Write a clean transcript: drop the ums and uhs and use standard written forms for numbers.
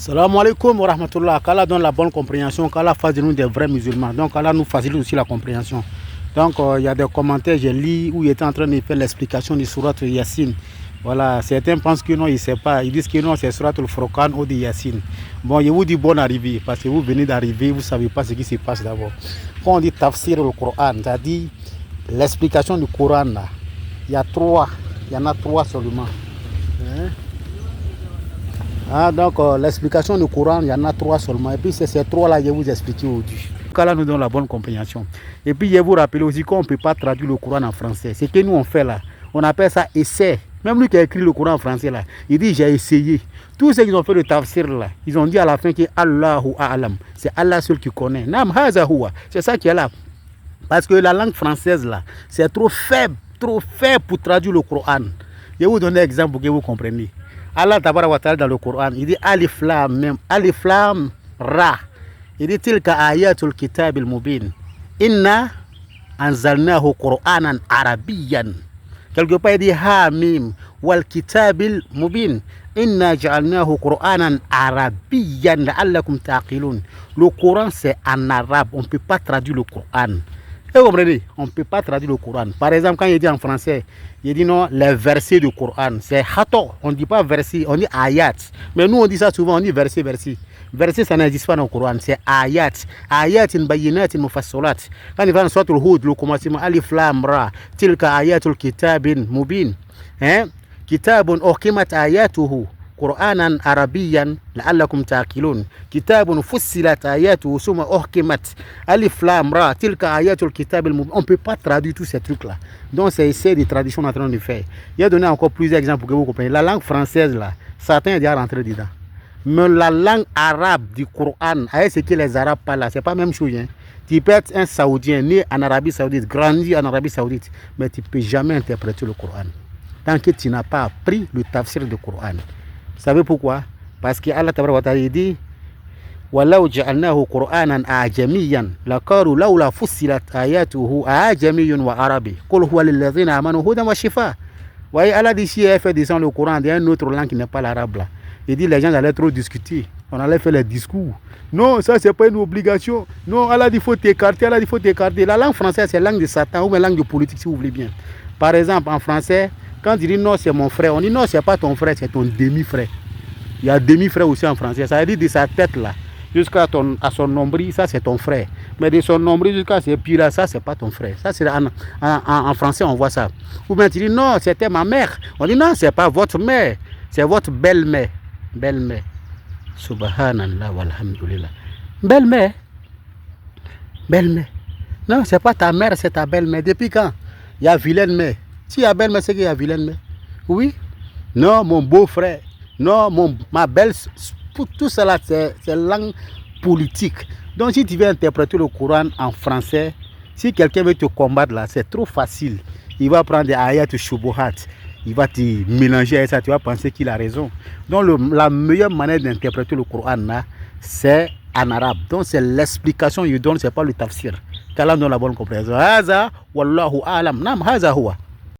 Salam alaikum wa rahmatullah. Qu'Allah donne la bonne compréhension, qu'Allah fasse de nous des vrais musulmans. Donc Allah nous facilite aussi la compréhension. Donc il y a des commentaires, j'ai lu où il était en train de faire l'explication du surat Yassine. Voilà, certains pensent que non, ils ne savent pas. Ils disent que non, c'est surat al-Furqan ou de Yassine. Bon, je vous dis bonne arrivée, parce que vous venez d'arriver, vous ne savez pas ce qui se passe d'abord. Quand on dit tafsir le Coran, c'est-à-dire l'explication du Coran, là, il y en a trois seulement. Donc l'explication du Coran, il y en a trois seulement. Et puis c'est ces trois-là que je vais vous expliquer aujourd'hui. Qu'Allah nous donne la bonne compréhension. Et puis je vais vous rappeler aussi qu'on ne peut pas traduire le Coran en français. Ce que nous on fait là, on appelle ça essai. Même lui qui a écrit le Coran en français là, il dit j'ai essayé. Tous ceux qui ont fait le tafsir là, ils ont dit à la fin que Allahu A'lam. C'est Allah seul qui connaît. Nam haza huwa. C'est ça qui est là. Parce que la langue française là, c'est trop faible pour traduire le Coran. Je vais vous donner un exemple pour que vous compreniez. Allah Tabaraka wa Ta'ala dans le Coran, il dit Alif Lam Ra. Il dit Tilka ayatul kitab al-mubin. Inna anzalnahu Qur'anan arabiyyan. Quelque part il dit Ha Mim wal kitab al-mubin. Inna ja'alnahu Qur'anan arabiyyan la'allakum ta'qilun. Le Coran c'est en arabe, on ne peut pas traduire le Coran. Vous comprenez? On ne peut pas traduire le Coran. Par exemple, quand il dit en français, il dit non, les versets du Coran. C'est hato. On ne dit pas verset, on dit ayat. Mais nous, on dit ça souvent, on dit verset. Verset, ça n'existe pas dans le Coran. C'est ayat. Ayat in bayinat in mufassalat. Quand il va dans Surat al-Hud, le commencement, Alif Lam Ra, Tilka ayatul kitabin mubin. Kitabun uqimat ayatuhu. Qur'anan Arabiyan la'allakum ta'qilun. Kitabun fussilat ayatuhu summa uhkimat. Alif Lam Ra, tilka ayatul kitab al-mubin. On ne peut pas traduire tous ces trucs là. Donc c'est essai de traduction qu'on est en train de faire. Il y a donné encore plusieurs exemples pour que vous compreniez. La langue française là, Satan est déjà rentré dedans. Mais la langue arabe du Coran, avec ce que les Arabes parlent là, c'est pas la même chose. Tu peux être un Saoudien né en Arabie Saoudite, grandi en Arabie Saoudite, mais tu ne peux jamais interpréter le Coran tant que tu n'as pas appris le tafsir du Coran. Vous savez pourquoi? Parce que Allah Tabaraka wa Ta'ala dit وَلَوْ جَعَلْنَاهُ قُرْآنًا أَعْجَمِيًّا لَقَالُوا لَوْلَا فُصِّلَتْ آيَاتُهُ أَعْجَمِيٌّ وَعَرَبِيٌّ قُلْ هُوَ لِلَّذِينَ آمَنُوا هُدًى وَشِفَاءٌ. Voyez, Allah dit si elle fait descendre le Coran dans une autre langue qui n'est pas l'arabe là. Il dit les gens allaient trop discuter. On allait faire les discours. Non, ça c'est pas une obligation. Non, Allah dit il faut t'écarter. Allah dit il faut t'écarter. La langue française c'est la langue de Satan ou la langue de politique si vous voulez bien. Par exemple en français, quand il dit non c'est mon frère, on dit non c'est pas ton frère, c'est ton demi-frère. Il y a demi-frère aussi en français. Ça veut dire de sa tête là jusqu'à son nombril, ça c'est ton frère. Mais de son nombril jusqu'à ses pieds là, ça c'est pas ton frère. Ça c'est en français on voit ça. Ou bien tu dis non c'était ma mère. On dit non c'est pas votre mère, c'est votre belle-mère. Belle-mère. Subhanallah walhamdulillah. Belle-mère. Belle-mère. Non c'est pas ta mère, c'est ta belle-mère. Depuis quand? Il y a vilaine mère. Si il y a belle-mère, c'est qu'il y a vilaine mère. Oui. Non, mon beau-frère. Non, ma belle. Tout cela, c'est langue politique. Donc, si tu veux interpréter le Coran en français, si quelqu'un veut te combattre là, c'est trop facile. Il va prendre des ayats shubuhat. Il va te mélanger avec ça. Tu vas penser qu'il a raison. Donc, la meilleure manière d'interpréter le Coran là, c'est en arabe. Donc, c'est l'explication qu'il donne, c'est pas le tafsir. Qu'Allah donne la bonne compréhension. Haza, wallahu a'lam. Nam, haza huwa.